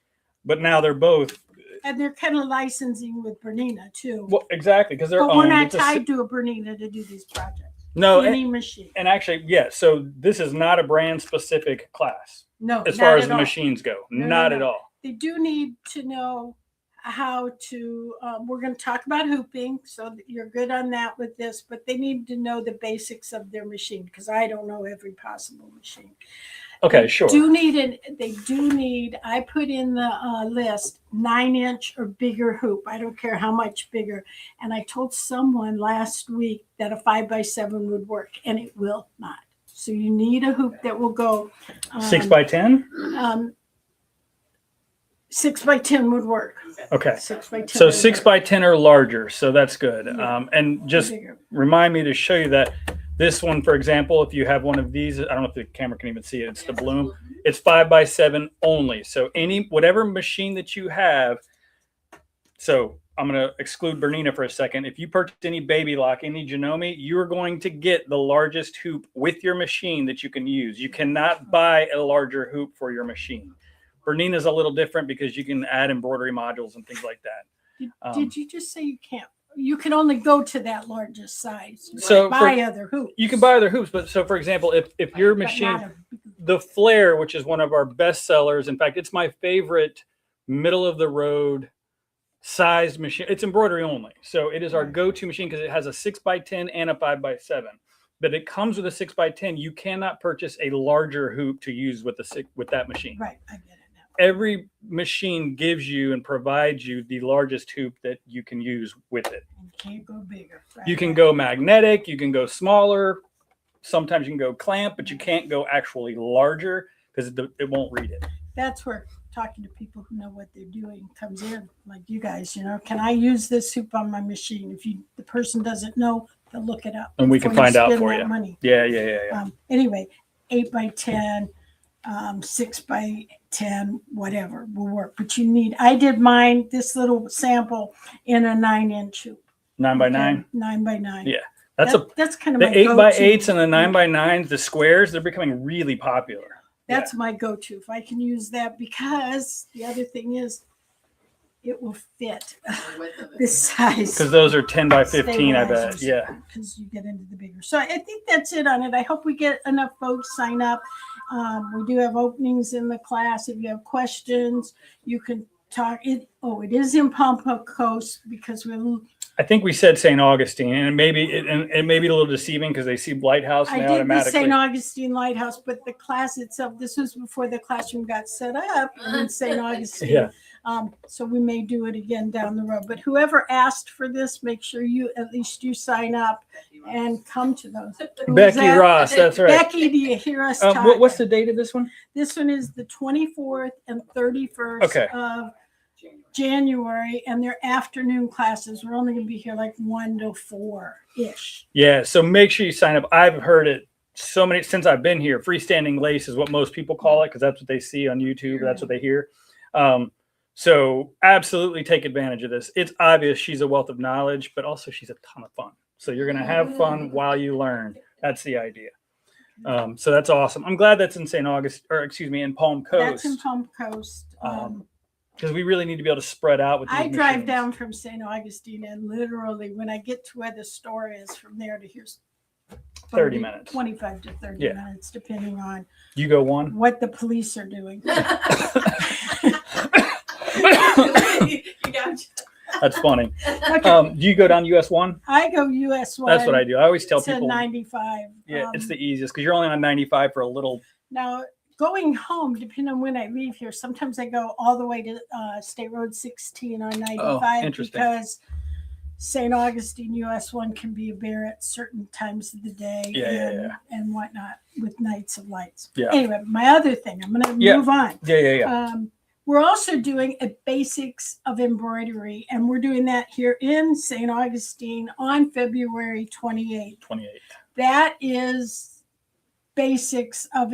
but now they're both. And they're kind of licensing with Bernina too. Well, exactly, because they're but we're owned. not tied to a Bernina to do these projects. No, any machine. And actually, so this is not a brand specific class. No, as far as the machines go, not at all. They do need to know how to. We're going to talk about hooping, so that you're good on that with this. But they need to know the basics of their machine, because I don't know every possible machine. Okay, sure. They do need. I put in the list 9-inch or bigger hoop. I don't care how much bigger. And I told someone last week that a 5x7 would work, and it will not. So you need a hoop that will go 6 by 10. 6 by 10 would work. Okay. 6 by 10. So would 6 work. by 10 or larger. So that's good. Yeah. And just Bigger. remind me to show you that this one, for example, if you have one of these, I don't know if the camera can even see it. It's the Bloom. It's 5 by 7 only. So whatever machine that you have. So I'm going to exclude Bernina for a second. If you purchase any Baby Lock, any Janome, you're going to get the largest hoop with your machine that you can use. You cannot buy a larger hoop for your machine. Bernina's a little different because you can add embroidery modules and things like that. Did you just say you can't? You can only go to that largest size. So buy other hoops. You can buy other hoops, but so for example, if your But machine, not the Flare, which is one of our best sellers, in fact, it's my favorite middle of the road sized machine. It's embroidery only, so it is our go-to machine because it has a 6 by 10 and a 5 by 7. But it comes with a 6 by 10. You cannot purchase a larger hoop to use with that machine. Right, I get it now. Every machine gives you and provides you the largest hoop that you can use with it. You can't go bigger. Right, You can right. go magnetic, you can go smaller. Sometimes you can go clamp, but you can't go actually larger because it won't read it. That's where talking to people who know what they're doing comes in, like you guys. Can I use this hoop on my machine? If the person doesn't know, they'll look it up And we can before find out spend for that you. money. Yeah. Anyway, 8 by 10, 6 by 10, whatever will work. But I did mine, this little sample, in a 9-inch hoop. 9 by 9. 9 by 9. Yeah. That's kind of the my 8 by go-to. 8s and the 9 by 9s, the squares, they're becoming really popular. That's my go-to. If I can use that, because the other thing is it will fit this size. Because those are 10 by 15, I bet. stabilizers, Yeah. Because you get into the bigger. So I think that's it on it. I hope we get enough folks sign up. We do have openings in the class. If you have questions, you can talk. It is in Palm Coast because I think we said St. Augustine, and it may be a little deceiving because they see Lighthouse and I they did the automatically. St. Augustine Lighthouse, but the class itself, this was before the classroom got set up in St. Augustine. Yeah. So we may do it again down the road. But whoever asked for this, make sure you sign up and come to those. Who was Becky that? Ross, that's right. Becky, do you hear us talk? What's the date of this one? This one is the 24th and 31st of January, and they're afternoon classes. We're only going to be here like 1 to 4-ish. Yeah, so make sure you sign up. I've heard it so many since I've been here. Freestanding lace is what most people call it because that's what they see on YouTube. That's what they hear. So absolutely take advantage of this. It's obvious she's a wealth of knowledge, but also she's a ton of fun. So you're going to have fun while you learn. That's the idea. So that's awesome. I'm glad that's in in Palm Coast. That's in Palm Coast. Because we really need to be able to spread out with these I drive machines. down from St. Augustine, and literally when I get to where the store is, from there to here's 30 minutes. 25 to 30 minutes, depending on You go one. what the police are doing. That's funny. Okay. Do you go down US 1? I go US 1. That's what I do. I always tell to people 95. Yeah, it's the easiest because you're only on 95 for a little. Now, going home, depending on when I leave here, sometimes I go all the way to State Road 16 on 95 interesting. because St. Augustine US 1 can be a bear at certain times of the day and whatnot with Nights of Lights. Yeah. Anyway, my other thing, I'm going to move on. Yeah. We're also doing a basics of embroidery, and we're doing that here in St. Augustine on February 28th. That is basics of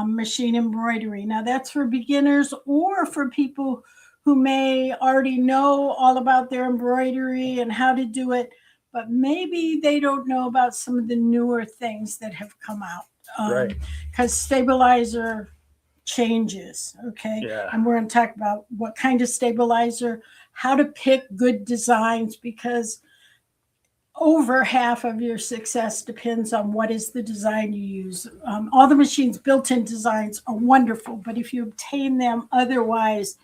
machine embroidery. Now, that's for beginners or for people who may already know all about their embroidery and how to do it, but maybe they don't know about some of the newer things that have come out. Right. Because stabilizer changes, okay? Yeah. And we're going to talk about what kind of stabilizer, how to pick good designs, because over half of your success depends on what is the design you use. All the machines' built-in designs are wonderful, but if you obtain them otherwise,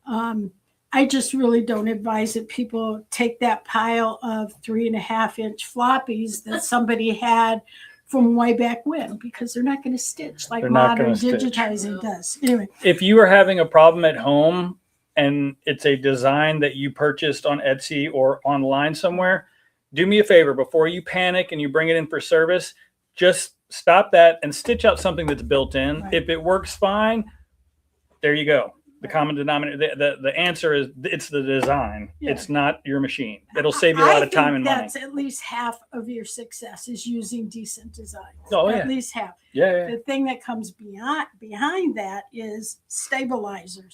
I just really don't advise that people take that pile of 3.5-inch floppies that somebody had from way back when, because they're not going to stitch like modern digitizing does. Anyway, if you are having a problem at home and it's a design that you purchased on Etsy or online somewhere, do me a favor before you panic and you bring it in for service. Just stop that and stitch out something that's built in. Right. If it works fine, there you go. The common denominator, the answer is it's the design. Yeah. It's not your machine. It'll save you a lot of time and money. That's at least half of your success is using decent design. Oh, yeah. At least half. Yeah. The thing that comes behind that is stabilizers.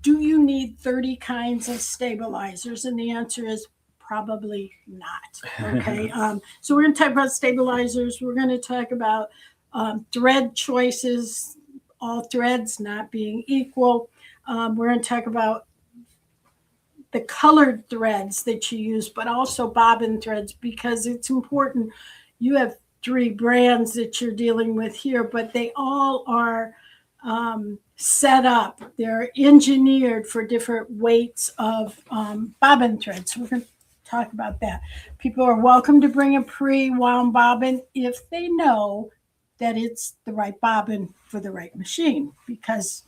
Do you need 30 kinds of stabilizers? And the answer is probably not. Okay. So we're going to talk about stabilizers. We're going to talk about thread choices, all threads not being equal. We're going to talk about the colored threads that you use, but also bobbin threads, because it's important. You have 3 brands that you're dealing with here, but they all are set up. They're engineered for different weights of bobbin threads. So we're going to talk about that. People are welcome to bring a pre-wound bobbin if they know that it's the right bobbin for the right machine, because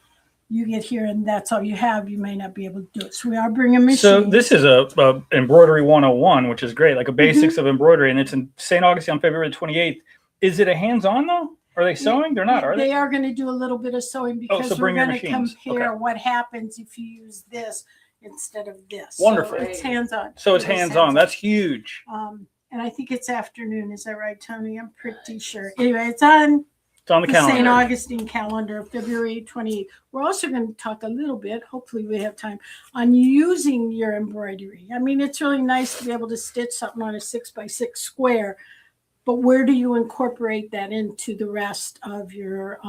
you get here and that's all you have, you may not be able to do it. So we are bringing machines. So this is a embroidery 101, which is great, like a basics of embroidery, and it's in St. Augustine on February 28th. Is it a hands-on though? Are they sewing? They're not, are they? They are going to do a little bit of sewing, because so we're bring your going to machines. compare Okay. what happens if you use this instead of this. Wonderful. So it's hands-on. So it's It is hands-on. That's huge. And I think it's afternoon. Is that right, Tony? I'm pretty sure. Anyway, it's on It's on the the St. calendar. Augustine calendar, February 28th. We're also going to talk a little bit, hopefully we have time, on using your embroidery. I mean, it's really nice to be able to stitch something on a 6x6 square, but where do you incorporate that into the rest of your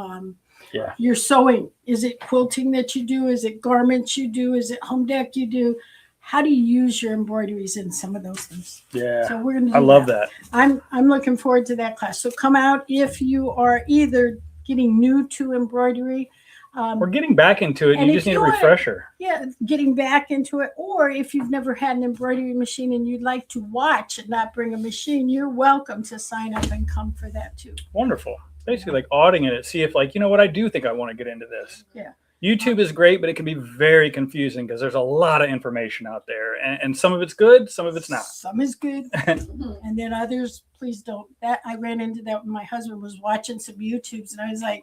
your sewing? Is it quilting that you do? Is it garments you do? Is it home deck you do? How do you use your embroideries in some of those things? Yeah. So we're going to do I love that. I'm looking forward to that class. So come out if you are either getting new to embroidery. We're getting back into it. and You if just need a you are- refresher. Yeah, getting back into it. Or if you've never had an embroidery machine and you'd like to watch and not bring a machine, you're welcome to sign up and come for that too. Wonderful. Basically like auditing it, see if like, you know what, I do think I want to get into this. Yeah. YouTube is great, but it can be very confusing because there's a lot of information out there, and some of it's good, some of it's not. Some is good, and then others, please don't. That I ran into that when my husband was watching some YouTubes, and I was like,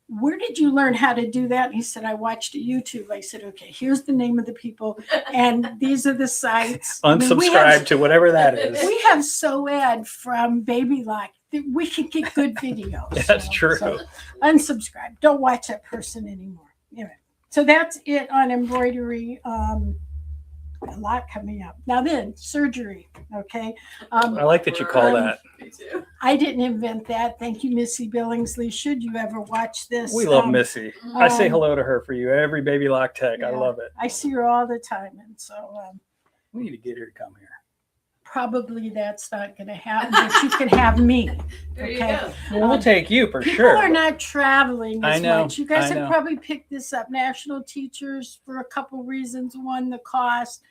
where did you learn how to do that? And he said, I watched a YouTube. I said, okay, here's the name of the people, and these are the sites. Unsubscribe to whatever that is. We have SOED from Baby Lock. We can get good videos. That's true. So unsubscribe. Don't watch that person anymore. Anyway, so that's it on embroidery. A lot coming up. Now then, surgery. Okay. I like that you call that. Me too. I didn't invent that. Thank you, Missy Billingsley. Should you ever watch this? We love Missy. I say um, hello to her for you every Baby Lock Tech. I yeah. love it. I see her all the time, and so We need to get her to come here. probably that's not going to happen. But you can have me. There you Okay. go. Well, we'll take you for People sure. are not traveling I as know, much. You guys I know. have probably picked this up. National teachers, for a couple reasons. One, the cost,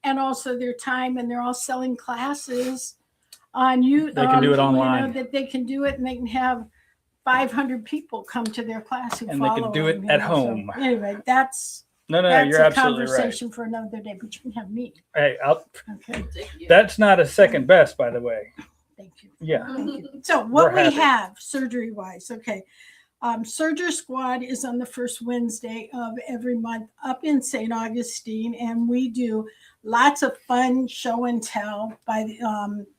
and also their time, and they're all selling classes on you. They can do it online. You know, that they can do it, and they can have 500 people come to to their class who And they can follow do it them, you at know. home. So anyway, that's No, that's you're a absolutely right. conversation for another day. But you can have me. Hey, Okay, Thank you. that's not a second best, by the way. thank you. Yeah. Thank you. So what We're we happy. have surgery wise, okay. Surgery Squad is on the first Wednesday of every month up in St. Augustine, and we do lots of fun show and tell by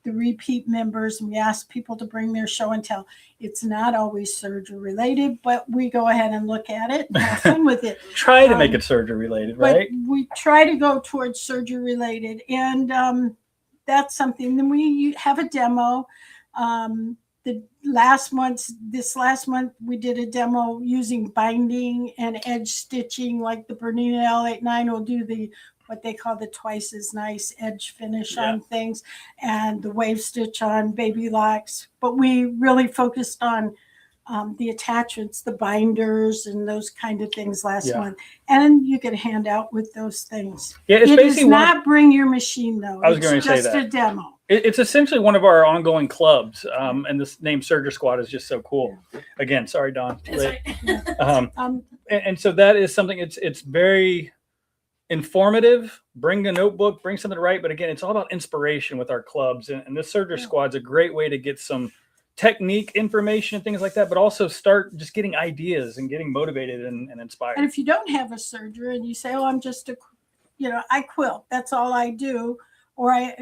the repeat members. We ask people to bring their show and tell. It's not always surgery related, but we go ahead and look at it and have fun with it. Try to make it surgery related, right? But we try to go towards surgery related, and that's something. Then we have a demo. This last month, we did a demo using binding and edge stitching, like the Bernina L89 will do what they call the twice as nice edge finish on things, and the wave stitch on Baby Locks. But we really focused on the attachments, the binders, and those kind of things last month. And you can hand out with those things. Yeah, it's It basically is not bring your machine though. I was It's going to say just that. a demo. It's essentially one of our ongoing clubs, and this name Surgery Squad is just so cool. Again, sorry, Don. That's right. And so that is something. It's very informative. Bring a notebook, bring something to write. But again, it's all about inspiration with our clubs, and this Surgery Squad's a great way to get some technique information and things like that, but also start just getting ideas and getting motivated and inspired. And if you don't have a serger and you say, oh, I'm just I quilt, that's all I do. Or I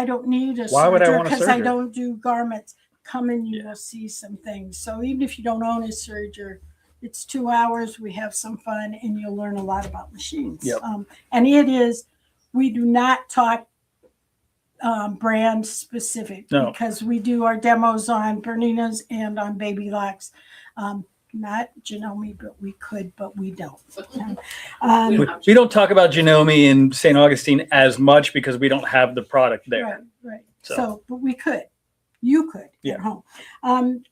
don't need a Why would I serger want a because I serger? don't do garments. Come and you will see some things. So even if you don't own a serger, it's 2 hours. We have some fun and you'll learn a lot about machines. Yep. And we do not talk brand specific because we do our demos on Bernina's and on Baby Locks. Not Janome, but we could, but we don't. We don't talk about Janome and St. Augustine as much because we don't have the product there. Right. So, but we could. You could at home.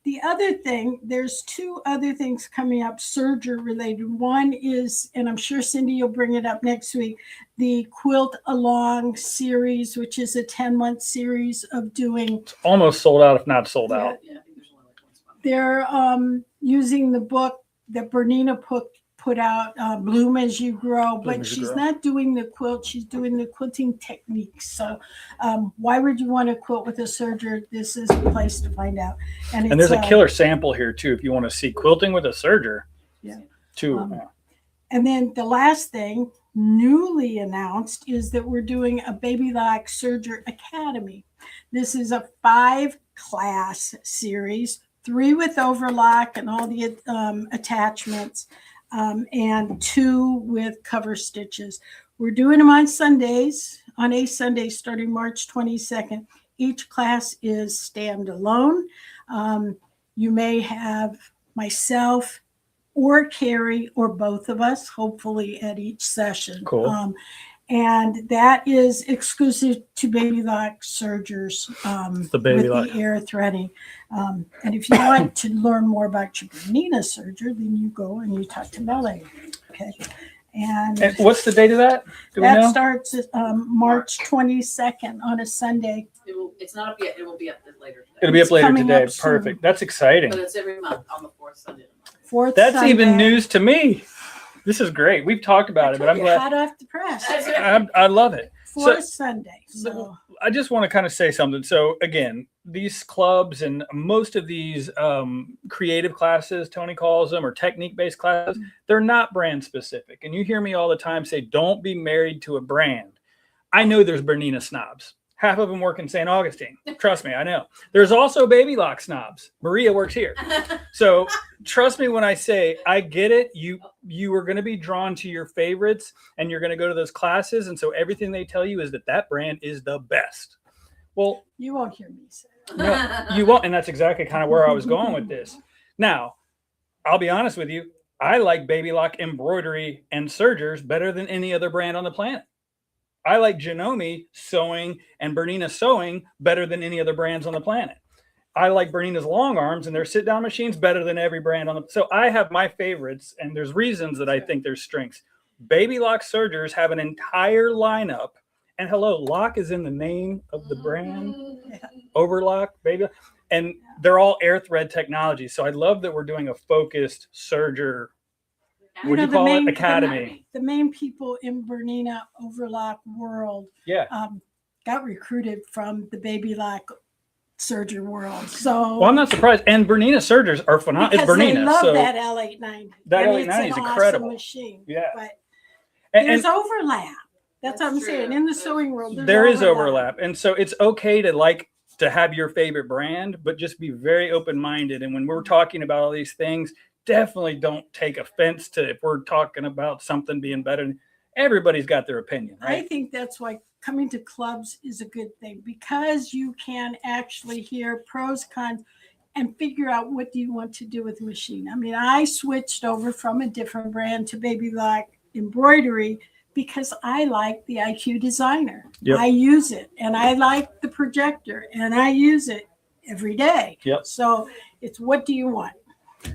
The other thing, there's 2 other things coming up, serger related. One is, and I'm sure Cindy will bring it up next week, the Quilt Along series, which is a 10-month series of doing. It's almost sold out, if not sold out. Yeah, I think there's only like one spot. They're using the book that Bernina put out, Bloom as You Grow, but she's not doing the quilt. She's doing the quilting techniques. So why would you want to quilt with a serger? This is the place to find out. And there's a killer sample here too if you want to see quilting with a serger. Yeah. Too. And then the last thing newly announced is that we're doing a Baby Lock Serger Academy. This is a 5-class series, 3 with overlock and all the attachments, and 2 with cover stitches. We're doing them on Sundays, on a Sunday starting March 22nd. Each class is standalone. You may have myself or Carrie or both of us, hopefully at each session. Cool. And that is exclusive to Baby Lock sergers the Baby with Lock. the air threading. And if you want to learn more about your Bernina serger, then you go and you talk to Melanie. Okay. And what's the date of that? Do we that know? starts March 22nd on a Sunday. It's not up yet. It will be up later today. It'll be up later coming today. up soon. Perfect. That's exciting. But it's every month on the 4th Sunday of the month. That's Sunday. Even news to me. This is great. We've talked about it, but I'm glad. Hot off the press. I love it. Fourth Sunday. So I just want to kind of say something. So again, these clubs and most of these creative classes, Tony calls them, or technique-based classes, they're not brand specific. And you hear me all the time say, don't be married to a brand. I know there's Bernina snobs. Half of them work in St. Augustine. Trust me, I know. There's also Baby Lock snobs. Maria works here. So trust me when I say I get it. You are going to be drawn to your favorites and you're going to go to those classes. And so everything they tell you is that brand is the best. Well, you won't hear me say that. No, you won't. And that's exactly kind of where I was going with this. Now, I'll be honest with you. I like Baby Lock embroidery and sergers better than any other brand on the planet. I like Janome sewing and Bernina sewing better than any other brands on the planet. I like Bernina's long arms and their sit-down machines better than every brand on the. So I have my favorites, and there's reasons that I think there's strengths. Baby Lock sergers have an entire lineup, and hello, lock is in the name of the brand. Overlock, Baby, and they're all air thread technology. So I love that we're doing a focused serger. What do you call it? Academy. The main people in Bernina overlock world got recruited from the Baby Lock serger world. So well, I'm not surprised. And Bernina sergers are phenomenal. It's Bernina. They love so that L890. That L890 is incredible. Awesome machine. Yeah. But there's overlap. That's what I'm saying. In the sewing world, there is overlap. And so it's okay to have your favorite brand, but just be very open-minded. And when we're talking about all these things, definitely don't take offense to if we're talking about something being better. Everybody's got their opinion, right? I think that's why coming to clubs is a good thing, because you can actually hear pros, cons, and figure out what do you want to do with the machine. I mean, I switched over from a different brand to Baby Lock embroidery because I like the IQ Designer. Yep. I use it, and I like the projector, and I use it every day. Yep. So it's what do you want?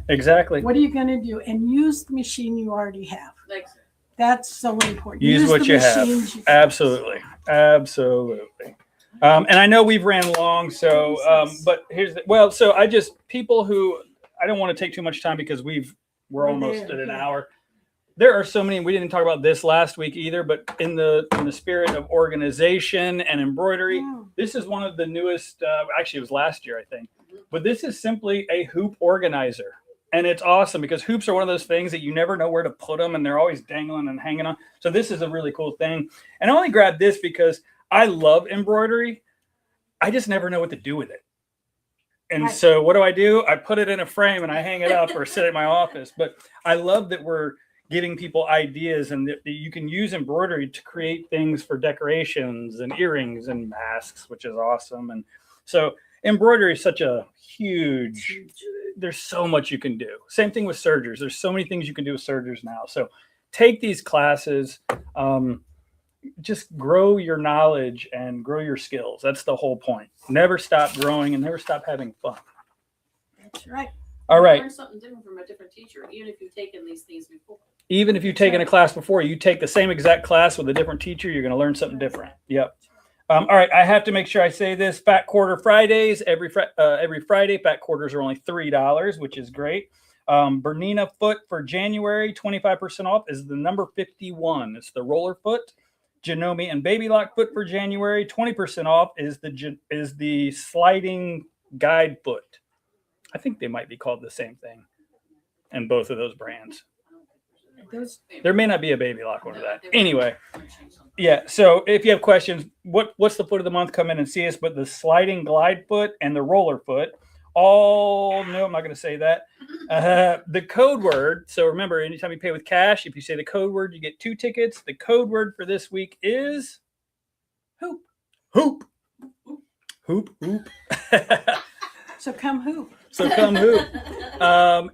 Exactly. What are you going to do? And use the machine you already have. Thanks. That's so important. Use what you have. Absolutely. Absolutely. And I know we've ran long, so, but people who, I don't want to take too much time because we're almost at an hour. There are so many, we didn't talk about this last week either, but in the spirit of organization and embroidery, this is one of the newest, actually it was last year, I think. but this is simply a hoop organizer. And it's awesome because hoops are one of those things that you never know where to put them, and they're always dangling and hanging on. So this is a really cool thing. And I only grabbed this because I love embroidery. I just never know what to do with it. And so what do? I put it in a frame and I hang it up or sit at my office. But I love that we're giving people ideas and that you can use embroidery to create things for decorations and earrings and masks, which is awesome. And so embroidery is such a huge, there's so much you can do. Same thing with sergers. There's so many things you can do with sergers now. So take these classes, just grow your knowledge and grow your skills. That's the whole point. Never stop growing and never stop having fun. That's right. All right. Learn something different from a different teacher, even if you've taken these things before. Even if you've taken a class before, you take the same exact class with a different teacher, you're going to learn something different. Yep. All right. I have to make sure I say this. Fat Quarter Fridays. Every Friday, fat quarters are only $3, which is great. Bernina foot for January, 25% off is the number 51. It's the roller foot. Janome and Baby Lock foot for January, 20% off is the sliding guide foot. I think they might be called the same thing in both of those brands. There may not be a Baby Lock one of that. Anyway, yeah. So if you have questions, what's the foot of the month? Come in and see us. But the sliding glide foot and the roller foot, no, I'm not going to say that. The code word. So remember, anytime you pay with cash, if you say the code word, you get 2 tickets. The code word for this week is hoop. Hoop. Hoop. Hoop. So come hoop. So come hoop.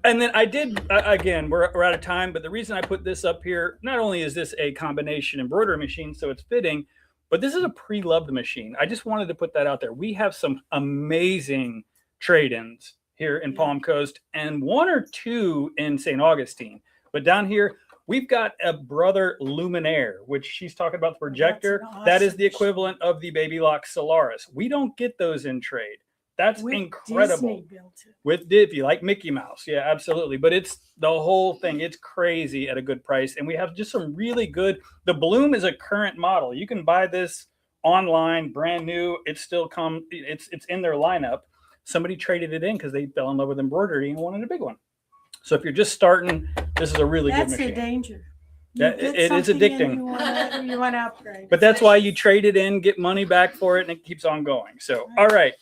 And then I did, again, we're out of time, but the reason I put this up here, not only is this a combination embroidery machine, so it's fitting, but this is a pre-loved machine. I just wanted to put that out there. We have some amazing trade-ins here in Palm Coast and 1 or 2 in St. Augustine. But down here, we've got a Brother Luminaire, which she's talking about the projector. Awesome. That is the equivalent of the Baby Lock Solaris. We don't get those in trade. That's incredible. If you like Mickey Mouse, yeah, absolutely. But it's the whole thing. It's crazy at a good price, and we have just some really good. The Bloom is a current model. You can buy this online, brand new. It's still It's in their lineup. Somebody traded it in because they fell in love with embroidery and wanted a big one. So if you're just starting, this is a really good machine. That's the danger. Yeah, it is addicting. You want to upgrade. But that's why you trade it in, get money back for it, and it keeps on going. So, all right.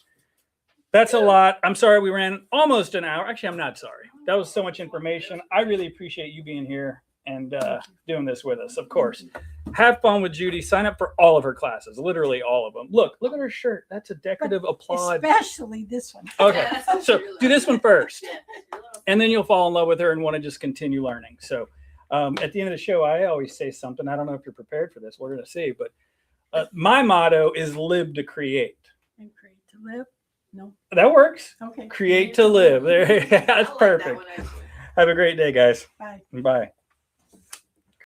That's a lot. I'm sorry we ran almost an hour. Actually, I'm not sorry. That was so much information. I really appreciate you being here and doing this with us, of course. Have fun with Judy. Sign up for all of her classes, literally all of them. Look at her shirt. That's a decorative applaud. Especially this one. Okay, so do this one first. And then you'll fall in love with her and want to just continue learning. So at the end of the show, I always say something. I don't know if you're prepared for this. We're going to see. But my motto is live to create. And create to live. No. That works. Okay. Create to live. There. That's perfect. Have a great day, guys. Bye. Bye.